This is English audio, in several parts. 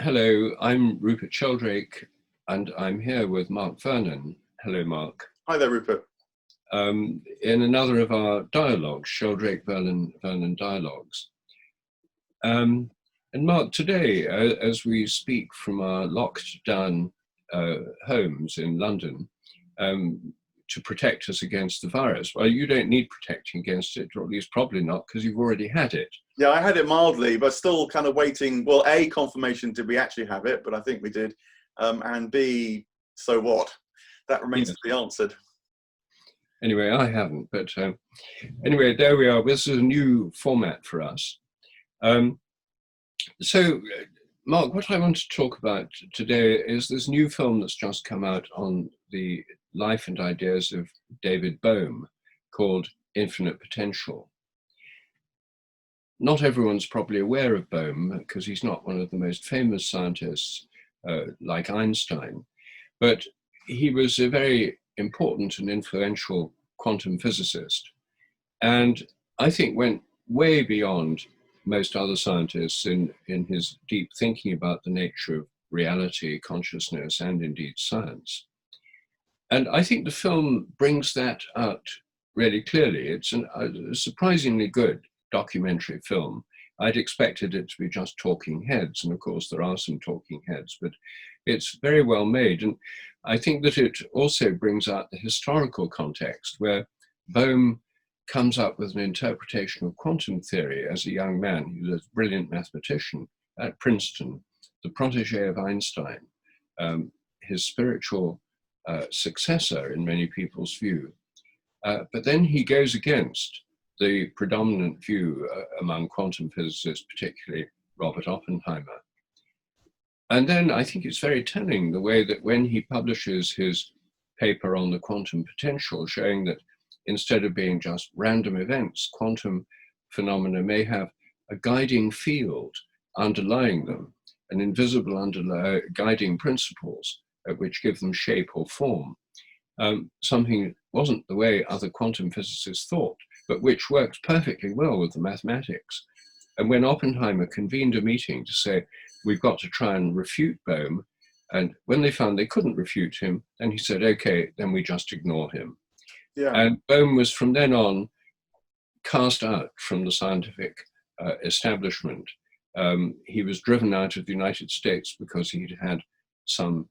Hello, I'm Rupert Sheldrake, and I'm here with Mark Vernon. Hello, Mark. Hi there, Rupert. In another of our dialogues, Sheldrake-Vernon Dialogues. And Mark, today, as we speak from our locked down homes in London, to protect us against the virus. Well, you don't need protecting against it, or at least probably not, because you've already had it. Yeah, I had it mildly, but still kind of waiting. Well, A, confirmation, did we actually have it? But I think we did. And B, so what? That remains to be answered. Anyway, I haven't, but anyway, there we are. This is a new format for us. So, Mark, what I want to talk about today is this new film that's just come out on the life and ideas of David Bohm called Infinite Potential. Not everyone's probably aware of Bohm because he's not one of the most famous scientists like Einstein, but he was a very important and influential quantum physicist, and I think went way beyond most other scientists in his deep thinking about the nature of reality, consciousness, and indeed science. And I think the film brings that out really clearly. It's a surprisingly good documentary film. I'd expected it to be just talking heads, and of course there are some talking heads, but it's very well made. And I think that it also brings out the historical context where Bohm comes up with an interpretation of quantum theory as a young man. He was a brilliant mathematician at Princeton, the protege of Einstein, his spiritual successor in many people's view. But then he goes against the predominant view among quantum physicists, particularly Robert Oppenheimer. And then I think it's very telling the way that when he publishes his paper on the quantum potential, showing that instead of being just random events, quantum phenomena may have a guiding field underlying them, an invisible guiding principles which give them shape or form. Something wasn't the way other quantum physicists thought, but which works perfectly well with the mathematics. And when Oppenheimer convened a meeting to say, we've got to try and refute Bohm, and when they found they couldn't refute him, then he said, okay, then we just ignore him. Yeah. And Bohm was from then on cast out from the scientific establishment. He was driven out of the United States because he'd had some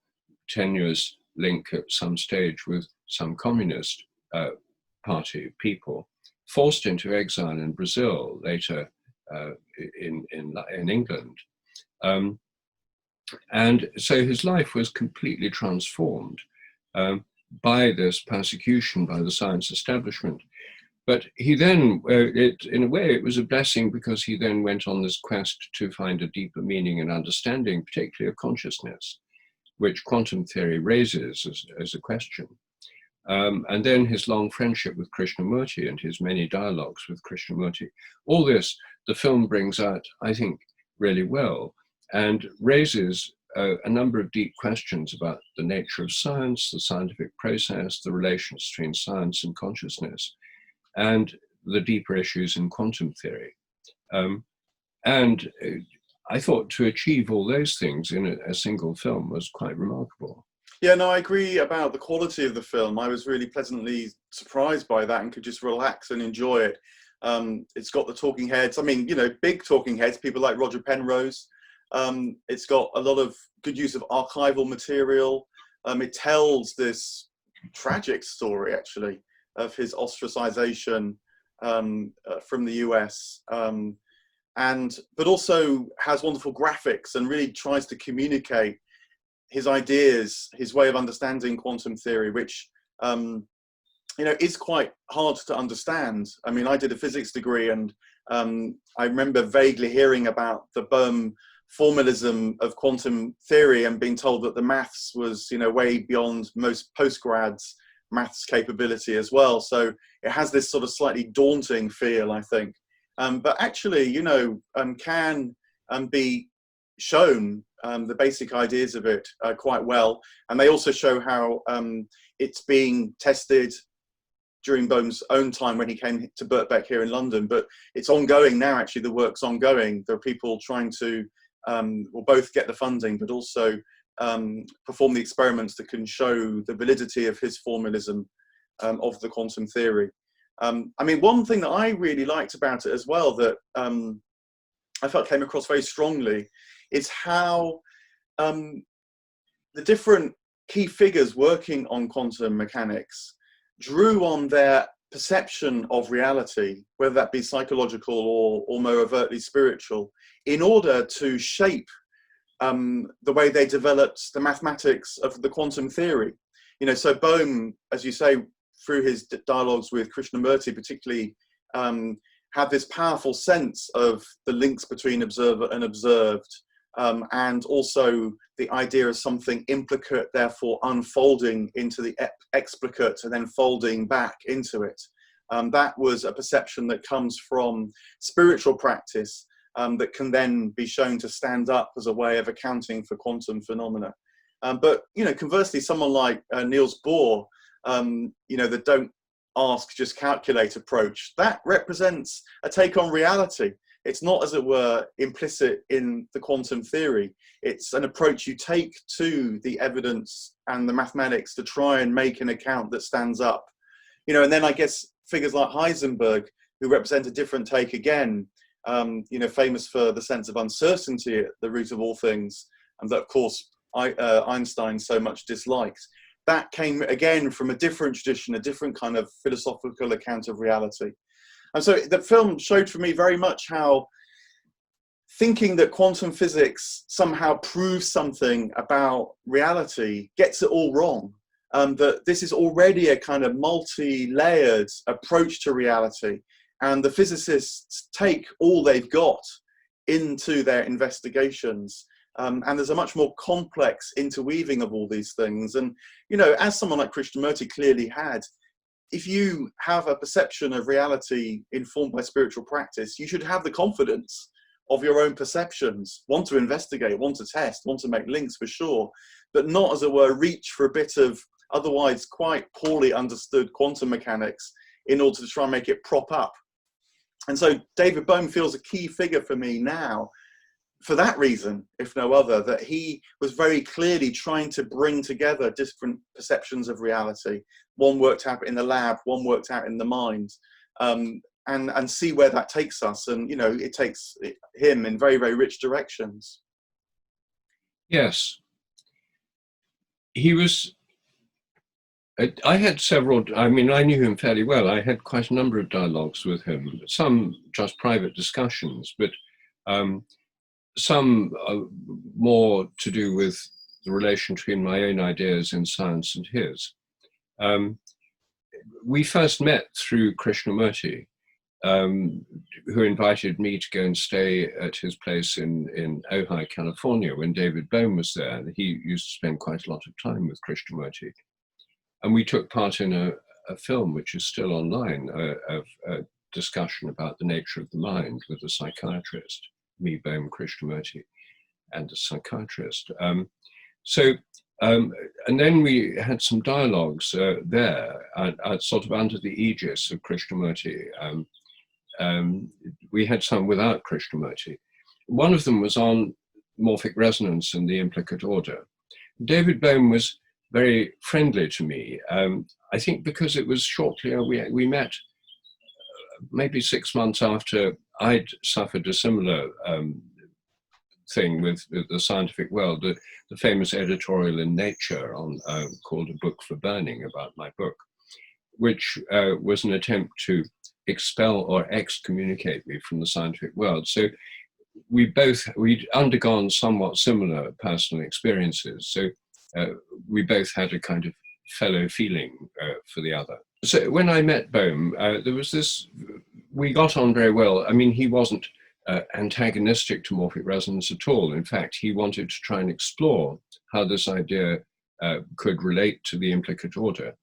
tenuous link at some stage with some communist party people, forced into exile in Brazil, later in England. And so his life was completely transformed by this persecution by the science establishment. But he then, in a way, it was a blessing because he then went on this quest to find a deeper meaning and understanding, particularly of consciousness, which quantum theory raises as a question. And then his long friendship with Krishnamurti and his many dialogues with Krishnamurti. All this, the film brings out, I think, really well, and raises a number of deep questions about the nature of science, the scientific process, the relations between science and consciousness, and the deeper issues in quantum theory. And I thought to achieve all those things in a single film was quite remarkable. Yeah, no, I agree about the quality of the film. I was really pleasantly surprised by that and could just relax and enjoy it. It's got the talking heads. I mean, you know, big talking heads, people like Roger Penrose. It's got a lot of good use of archival material. It tells this tragic story, actually, of his ostracization from the US, but also has wonderful graphics and really tries to communicate his ideas, his way of understanding quantum theory, which you know, is quite hard to understand. I mean, I did a physics degree, and I remember vaguely hearing about the Bohm formalism of quantum theory and being told that the maths was, you know, way beyond most postgrads' maths capability as well. So it has this sort of slightly daunting feel, I think. But actually, you know, can be shown the basic ideas of it quite well. And they also show how it's being tested during Bohm's own time when he came to Birkbeck here in London. But it's ongoing now, actually, the work's ongoing. There are people trying to or both get the funding, but also perform the experiments that can show the validity of his formalism of the quantum theory. I mean, one thing that I really liked about it as well that I felt came across very strongly is how the different key figures working on quantum mechanics drew on their perception of reality, whether that be psychological or more overtly spiritual, in order to shape the way they developed the mathematics of the quantum theory. You know, so Bohm, as you say, through his dialogues with Krishnamurti particularly, had this powerful sense of the links between observer and observed, and also the idea of something implicate, therefore unfolding into the explicate and then folding back into it. That was a perception that comes from spiritual practice that can then be shown to stand up as a way of accounting for quantum phenomena. But, you know, conversely, someone like Niels Bohr, you know, the don't ask, just calculate approach, that represents a take on reality. It's not, as it were, implicit in the quantum theory. It's an approach you take to the evidence and the mathematics to try and make an account that stands up. You know, and then I guess figures like Heisenberg, who represent a different take again, you know, famous for the sense of uncertainty at the root of all things, and that, of course, Einstein so much disliked. That came again from a different tradition, a different kind of philosophical account of reality. And so the film showed for me very much how thinking that quantum physics somehow proves something about reality gets it all wrong. That this is already a kind of multi-layered approach to reality, and the physicists take all they've got into their investigations. And there's a much more complex interweaving of all these things. And, you know, as someone like Krishnamurti clearly had, if you have a perception of reality informed by spiritual practice, you should have the confidence of your own perceptions, want to investigate, want to test, want to make links for sure, but not, as it were, reach for a bit of otherwise quite poorly understood quantum mechanics in order to try and make it prop up. And so David Bohm feels a key figure for me now, for that reason, if no other, that he was very clearly trying to bring together different perceptions of reality. One worked out in the lab, one worked out in the mind, and see where that takes us. And, you know, it takes him in very, very rich directions. Yes. He was, I had several, I mean, I knew him fairly well. I had quite a number of dialogues with him, some just private discussions, but some more to do with the relation between my own ideas in science and his. We first met through Krishnamurti, who invited me to go and stay at his place in Ojai, California, when David Bohm was there. He used to spend quite a lot of time with Krishnamurti. And we took part in a film, which is still online, of a discussion about the nature of the mind with a psychiatrist, me, Bohm, Krishnamurti, and a psychiatrist. And then we had some dialogues there, sort of under the aegis of Krishnamurti. We had some without Krishnamurti. One of them was on morphic resonance and the implicate order. David Bohm was very friendly to me. I think because it was shortly, we met maybe 6 months after I'd suffered a similar thing with the scientific world, the famous editorial in Nature on called A Book for Burning, about my book, which was an attempt to expel or excommunicate me from the scientific world. So we'd undergone somewhat similar personal experiences. So we both had a kind of fellow feeling for the other. So when I met Bohm, there was this, we got on very well. I mean, he wasn't antagonistic to morphic resonance at all. In fact, he wanted to try and explore how this idea could relate to the implicate order.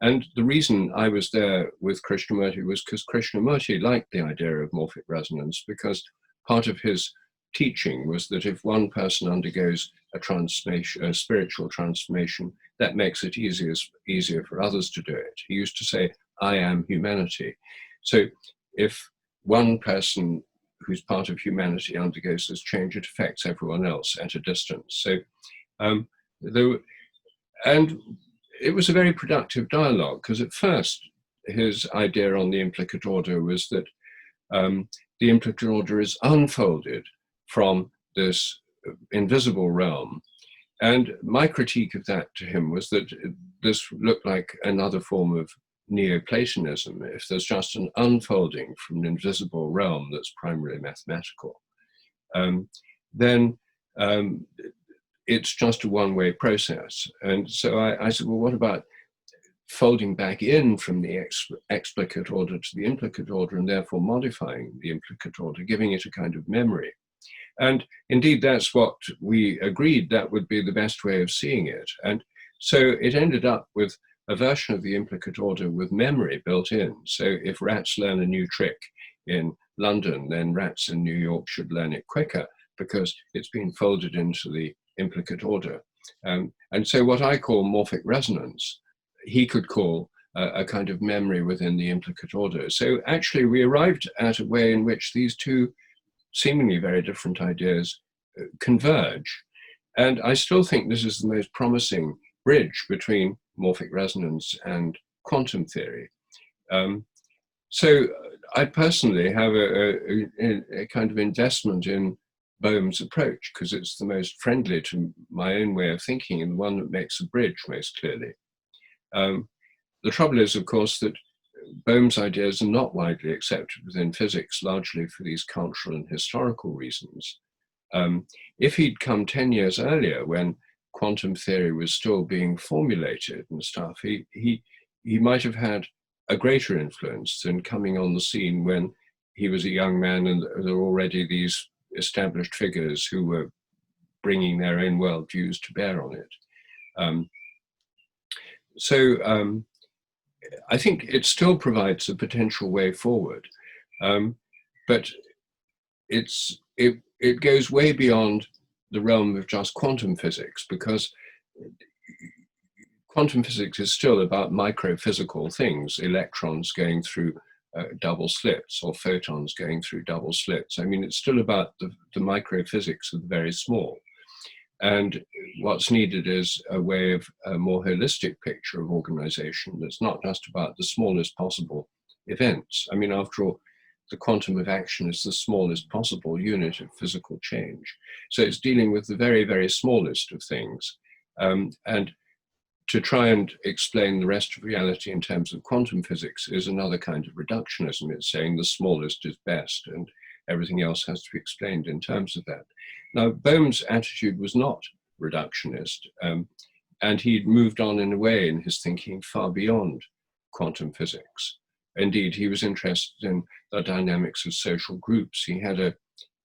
And the reason I was there with Krishnamurti was because Krishnamurti liked the idea of morphic resonance, because part of his teaching was that if one person undergoes a transformation, a spiritual transformation, that makes it easier for others to do it. He used to say, I am humanity. So if one person whose part of humanity undergoes this change, it affects everyone else at a distance. So, and it was a very productive dialogue, because at first his idea on the implicate order was that the implicate order is unfolded from this invisible realm. And my critique of that to him was that this looked like another form of Neoplatonism. If there's just an unfolding from an invisible realm that's primarily mathematical, then it's just a one-way process. And so I said, well, what about folding back in from the explicate order to the implicate order, and therefore modifying the implicate order, giving it a kind of memory? And indeed, that's what we agreed that would be the best way of seeing it. And so it ended up with a version of the implicate order with memory built in. So if rats learn a new trick in London, then rats in New York should learn it quicker, because it's been folded into the implicate order. And so what I call morphic resonance, he could call a kind of memory within the implicate order. So actually we arrived at a way in which these two seemingly very different ideas converge. And I still think this is the most promising bridge between morphic resonance and quantum theory. So I personally have a kind of investment in Bohm's approach, because it's the most friendly to my own way of thinking, and the one that makes a bridge most clearly. The trouble is, of course, that Bohm's ideas are not widely accepted within physics, largely for these cultural and historical reasons. If he'd come 10 years earlier, when quantum theory was still being formulated and stuff, he might have had a greater influence than coming on the scene when he was a young man and there were already these established figures who were bringing their own worldviews to bear on it. So I think it still provides a potential way forward, but it goes way beyond the realm of just quantum physics, because quantum physics is still about microphysical things, electrons going through double slits, or photons going through double slits. I mean, it's still about the microphysics of the very small. And what's needed is a way of a more holistic picture of organization that's not just about the smallest possible events. I mean, after all, the quantum of action is the smallest possible unit of physical change. So it's dealing with the very, very smallest of things. And to try and explain the rest of reality in terms of quantum physics is another kind of reductionism. It's saying the smallest is best and everything else has to be explained in terms of that. Now, Bohm's attitude was not reductionist, and he'd moved on in a way in his thinking far beyond quantum physics. Indeed, he was interested in the dynamics of social groups. He had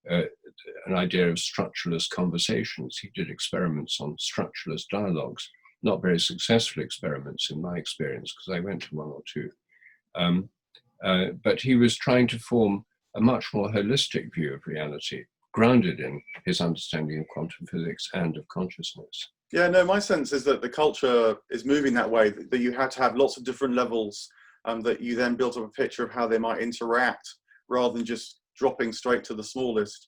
an idea of structureless conversations. He did experiments on structureless dialogues, not very successful experiments in my experience, because I went to one or two. But he was trying to form a much more holistic view of reality, grounded in his understanding of quantum physics and of consciousness. Yeah, no, my sense is that the culture is moving that way, that you had to have lots of different levels, that you then built up a picture of how they might interact, rather than just dropping straight to the smallest.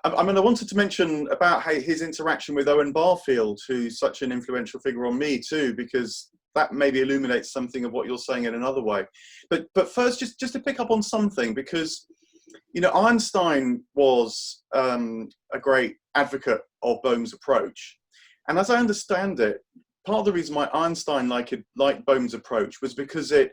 I mean, I wanted to mention about his interaction with Owen Barfield, who's such an influential figure on me too, because that maybe illuminates something of what you're saying in another way. But first, just to pick up on something, because, you know, Einstein was a great advocate of Bohm's approach. And as I understand it, part of the reason why Einstein liked Bohm's approach was because it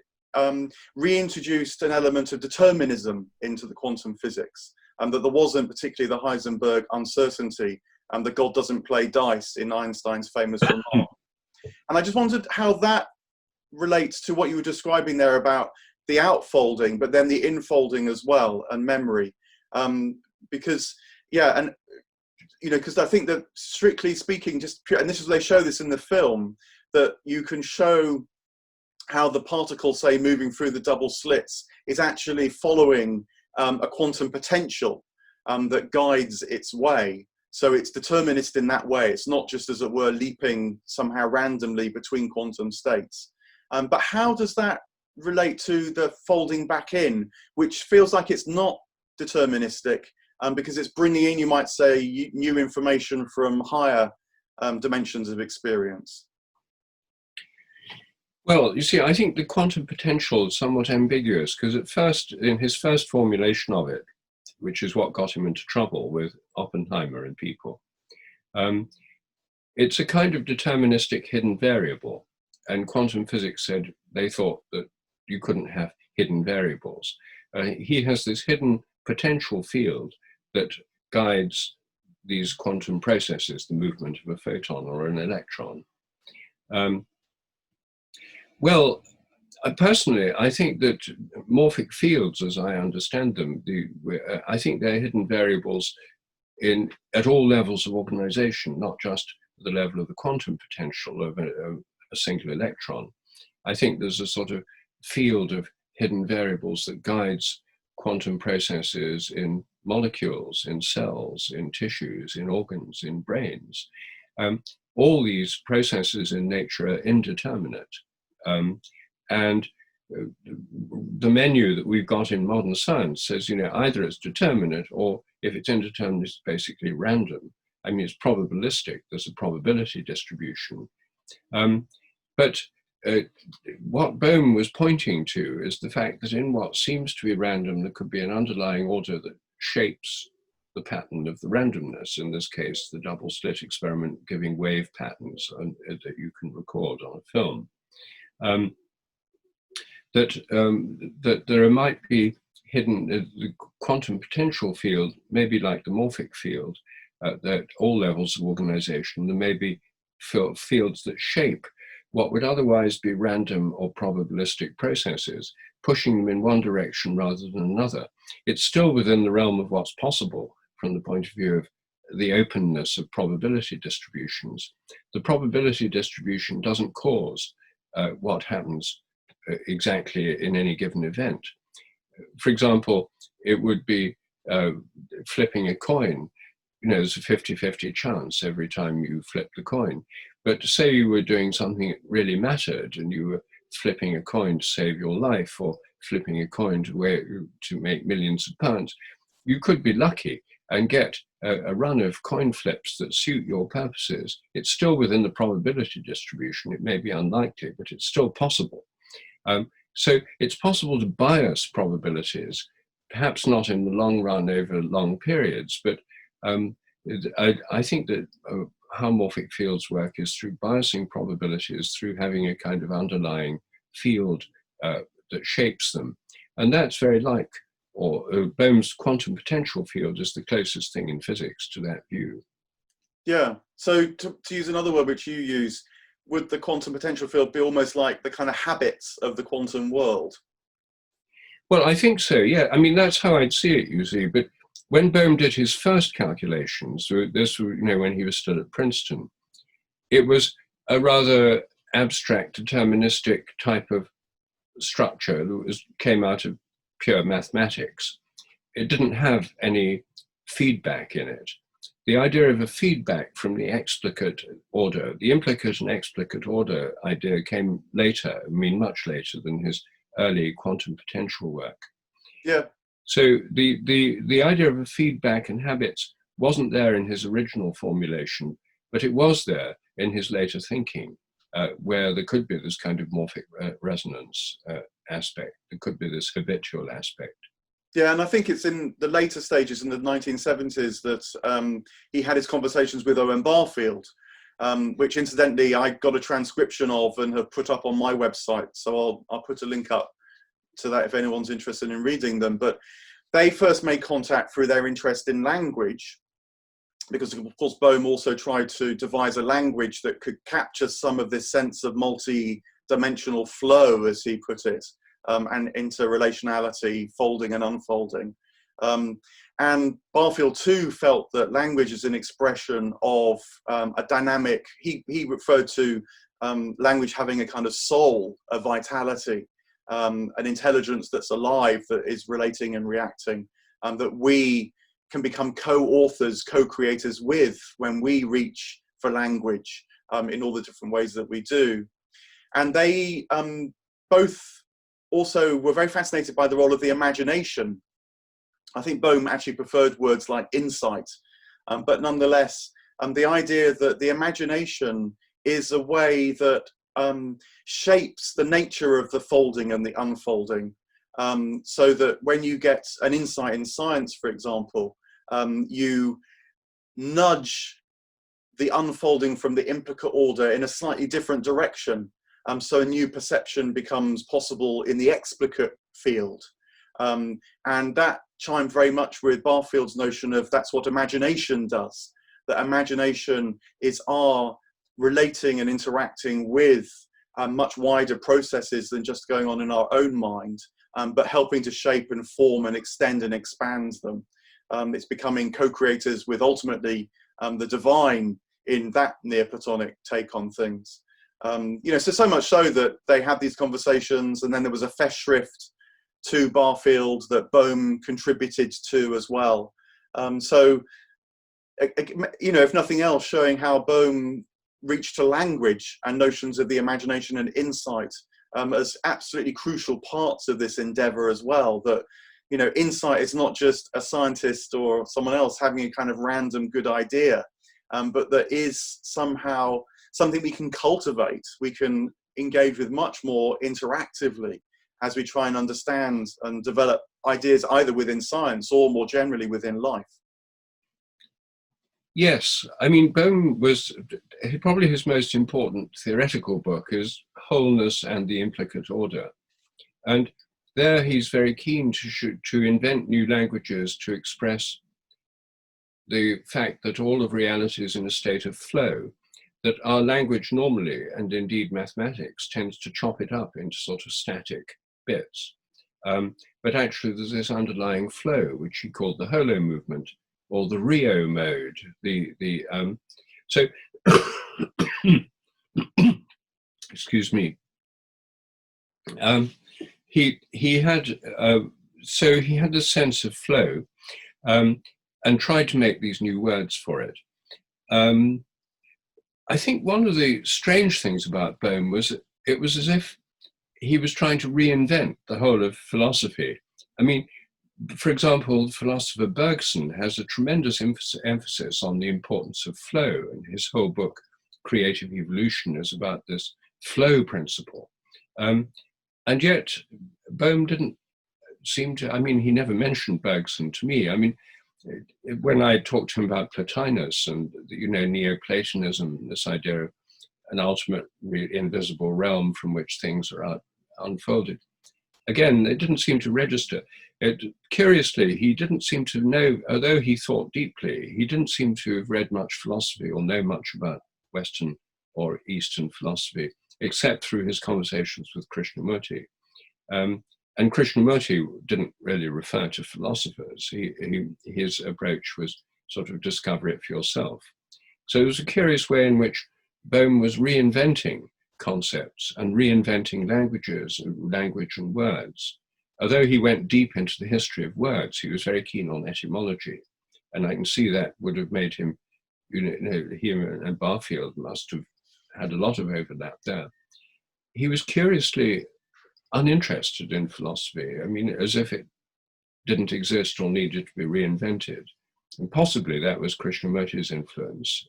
reintroduced an element of determinism into the quantum physics, and that there wasn't particularly the Heisenberg uncertainty, and that God doesn't play dice in Einstein's famous remark. And I just wondered how that relates to what you were describing there about the outfolding, but then the infolding as well, and memory. Because, yeah, and, you know, because I think that strictly speaking, and this is, they show this in the film, that you can show how the particle, say, moving through the double slits is actually following a quantum potential that guides its way. So it's determinist in that way. It's not just, as it were, leaping somehow randomly between quantum states. But how does that relate to the folding back in, which feels like it's not deterministic, because it's bringing in, you might say, new information from higher dimensions of experience? Well, you see, I think the quantum potential is somewhat ambiguous, because at first, in his first formulation of it, which is what got him into trouble with Oppenheimer and people, it's a kind of deterministic hidden variable. And quantum physics said they thought that you couldn't have hidden variables. He has this hidden potential field that guides these quantum processes, the movement of a photon or an electron. Well, personally, I think that morphic fields, as I understand them, I think they're hidden variables at all levels of organization, not just the level of the quantum potential of a single electron. I think there's a sort of field of hidden variables that guides quantum processes in molecules, in cells, in tissues, in organs, in brains. All these processes in nature are indeterminate. And the menu that we've got in modern science says, either it's determinate, or if it's indeterminate, it's basically random. I mean, it's probabilistic. There's a probability distribution. But what Bohm was pointing to is the fact that in what seems to be random, there could be an underlying order that shapes the pattern of the randomness. In this case, the double slit experiment giving wave patterns that you can record on a film. That there might be hidden, the quantum potential field, maybe like the morphic field, at all levels of organization. There may be fields that shape what would otherwise be random or probabilistic processes, pushing them in one direction rather than another. It's still within the realm of what's possible from the point of view of the openness of probability distributions. The probability distribution doesn't cause what happens exactly in any given event. For example, it would be flipping a coin. There's a 50-50 chance every time you flip the coin. But to say you were doing something that really mattered and you were flipping a coin to save your life, or flipping a coin to make millions of pounds, you could be lucky and get a run of coin flips that suit your purposes. It's still within the probability distribution. It may be unlikely, but it's still possible. So it's possible to bias probabilities, perhaps not in the long run over long periods, but I think that how morphic fields work is through biasing probabilities, through having a kind of underlying field that shapes them. And that's very like, Bohm's quantum potential field is the closest thing in physics to that view. Yeah, so to use another word which you use, would the quantum potential field be almost like the kind of habits of the quantum world? Well, I think so, yeah. I mean, that's how I'd see it, you see. But when Bohm did his first calculations, this, when he was still at Princeton, it was a rather abstract, deterministic type of structure that came out of pure mathematics. It didn't have any feedback in it. The idea of a feedback from the explicate order, the implicate and explicate order idea came later, much later than his early quantum potential work. Yeah. So the idea of a feedback and habits wasn't there in his original formulation, but it was there in his later thinking, where there could be this kind of morphic resonance aspect. There could be this habitual aspect. Yeah, and I think it's in the later stages in the 1970s that he had his conversations with Owen Barfield, which incidentally I got a transcription of and have put up on my website. So I'll put a link up to that if anyone's interested in reading them. But they first made contact through their interest in language, because of course Bohm also tried to devise a language that could capture some of this sense of multi-dimensional flow, as he put it, and interrelationality, folding and unfolding. And Barfield too felt that language is an expression of a dynamic, he referred to language having a kind of soul, a vitality, an intelligence that's alive, that is relating and reacting, that we can become co-authors, co-creators with when we reach for language in all the different ways that we do. And they both also were very fascinated by the role of the imagination I think Bohm actually preferred words like insight, but nonetheless, the idea that the imagination is a way that shapes the nature of the folding and the unfolding, so that when you get an insight in science, for example, you nudge the unfolding from the implicate order in a slightly different direction. So a new perception becomes possible in the explicate field. And that chimed very much with Barfield's notion of that's what imagination does. That imagination is our relating and interacting with much wider processes than just going on in our own mind, but helping to shape and form and extend and expand them. It's becoming co-creators with ultimately the divine in that Neoplatonic take on things. So much so that they had these conversations, and then there was a Festschrift to Barfield that Bohm contributed to as well. If nothing else, showing how Bohm reached to language and notions of the imagination and insight as absolutely crucial parts of this endeavor as well. That, insight is not just a scientist or someone else having a kind of random good idea, but that is somehow something we can cultivate, we can engage with much more interactively as we try and understand and develop ideas either within science or more generally within life. Yes, I mean, Bohm was probably his most important theoretical book is Wholeness and the Implicate Order. And there he's very keen to invent new languages to express the fact that all of reality is in a state of flow, that our language normally, and indeed mathematics, tends to chop it up into sort of static bits. But actually there's this underlying flow, which he called the holo movement, or the Rio mode. Excuse me. He had this sense of flow, and tried to make these new words for it. I think one of the strange things about Bohm was it was as if he was trying to reinvent the whole of philosophy. I mean, for example, the philosopher Bergson has a tremendous emphasis on the importance of flow, and his whole book, Creative Evolution, is about this flow principle. And yet, Bohm didn't seem to, he never mentioned Bergson to me. When I talked to him about Plotinus and, Neoplatonism, this idea of an ultimate invisible realm from which things are unfolded, again, it didn't seem to register. Curiously, he didn't seem to know, although he thought deeply, he didn't seem to have read much philosophy or know much about Western or Eastern philosophy, except through his conversations with Krishnamurti. And Krishnamurti didn't really refer to philosophers. His approach was sort of discover it for yourself. So it was a curious way in which Bohm was reinventing concepts and reinventing language and words. Although he went deep into the history of words, he was very keen on etymology. And I can see that would have made him, him and Barfield must have had a lot of overlap there. He was curiously uninterested in philosophy, as if it didn't exist or needed to be reinvented. And possibly that was Krishnamurti's influence.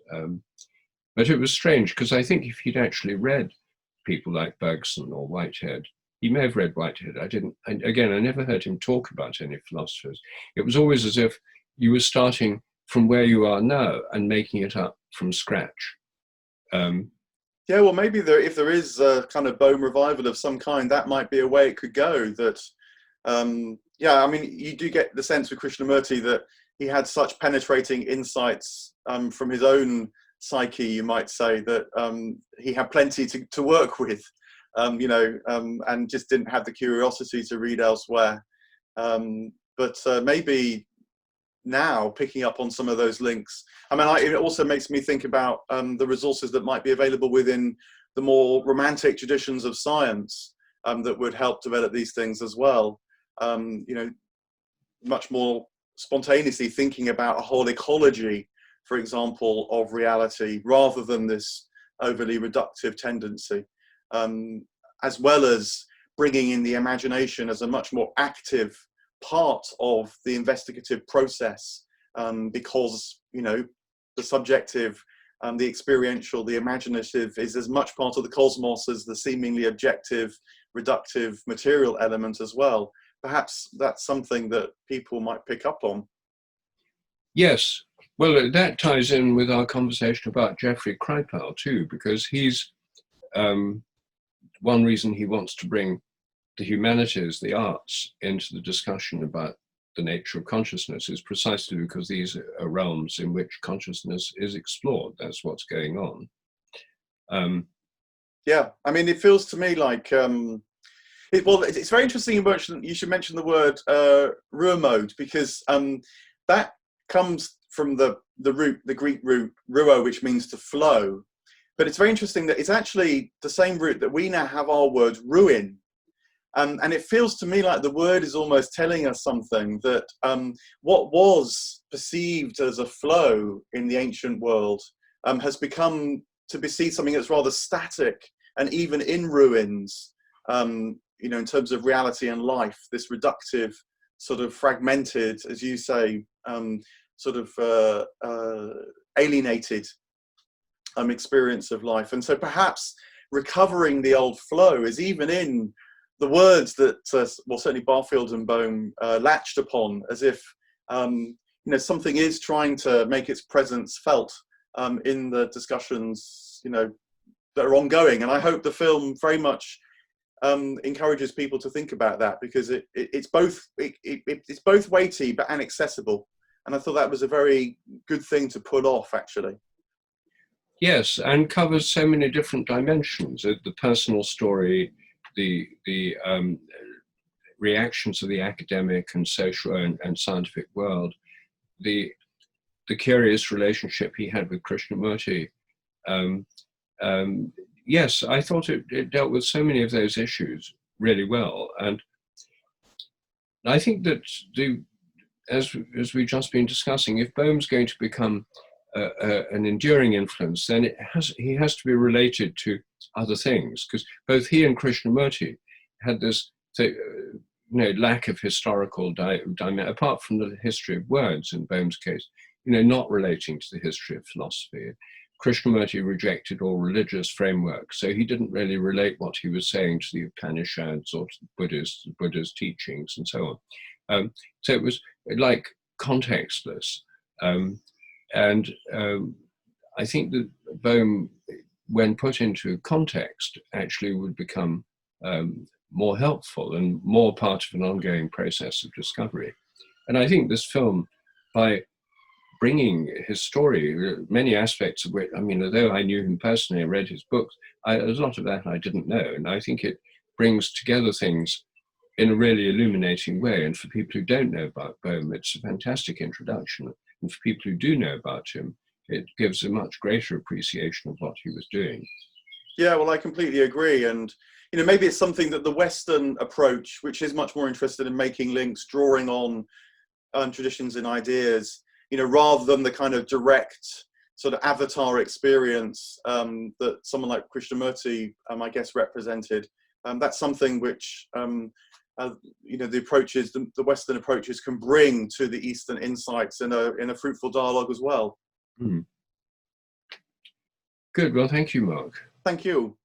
But it was strange, because I think if he'd actually read people like Bergson or Whitehead, he may have read Whitehead. I never heard him talk about any philosophers. It was always as if you were starting from where you are now and making it up from scratch. Yeah, well, maybe if there is a kind of Bohm revival of some kind, that might be a way it could go. That, you do get the sense with Krishnamurti that he had such penetrating insights from his own psyche, you might say, that he had plenty to work with, and just didn't have the curiosity to read elsewhere. But maybe now picking up on some of those links, it also makes me think about the resources that might be available within the more romantic traditions of science that would help develop these things as well. Much more spontaneously thinking about a whole ecology, for example, of reality, rather than this overly reductive tendency, as well as bringing in the imagination as a much more active part of the investigative process, because, you know, the subjective, the experiential, the imaginative is as much part of the cosmos as the seemingly objective, reductive, material element as well. Perhaps that's something that people might pick up on. Yes, well, that ties in with our conversation about Jeffrey Kripal too, because he's one reason he wants to bring the humanities, the arts, into the discussion about the nature of consciousness is precisely because these are realms in which consciousness is explored. That's what's going on. Yeah, I mean, it feels to me like, well, it's very interesting you should mention the word Ruhr mode, because that comes from the Greek root ruo, which means to flow. But it's very interesting that it's actually the same root that we now have our word ruin. And it feels to me like the word is almost telling us something, that what was perceived as a flow in the ancient world has become to perceive something that's rather static and even in ruins, you know, in terms of reality and life, this reductive, sort of fragmented, as you say, sort of alienated experience of life. And so perhaps recovering the old flow is even in the words that, well, certainly Barfield and Bohm latched upon, as if, you know, something is trying to make its presence felt in the discussions, you know, that are ongoing. And I hope the film very much encourages people to think about that, because it's both weighty but inaccessible. And I thought that was a very good thing to pull off, actually. Yes, and covers so many different dimensions: the personal story, the reactions of the academic and social and scientific world, the curious relationship he had with Krishnamurti. Yes, I thought it dealt with so many of those issues really well, and I think that as we've just been discussing, if Bohm's going to become an enduring influence, then he has to be related to other things, because both he and Krishnamurti had this lack of historical apart from the history of words in Bohm's case, not relating to the history of philosophy. Krishnamurti rejected all religious frameworks, so he didn't really relate what he was saying to the Upanishads or to the Buddha's teachings and so on. So it was like contextless. And I think that Bohm, when put into context, actually would become more helpful and more part of an ongoing process of discovery. And I think this film, by bringing his story, many aspects of which, I mean, although I knew him personally and read his books, there's a lot of that I didn't know. And I think it brings together things in a really illuminating way. And for people who don't know about Bohm, it's a fantastic introduction. And for people who do know about him, it gives a much greater appreciation of what he was doing. Yeah, well, I completely agree. And, maybe it's something that the Western approach, which is much more interested in making links, drawing on traditions and ideas, rather than the kind of direct sort of avatar experience that someone like Krishnamurti, I guess, represented. That's something which, the approaches, the Western approaches can bring to the Eastern insights in a fruitful dialogue as well. Mm. Good. Well, thank you, Mark. Thank you.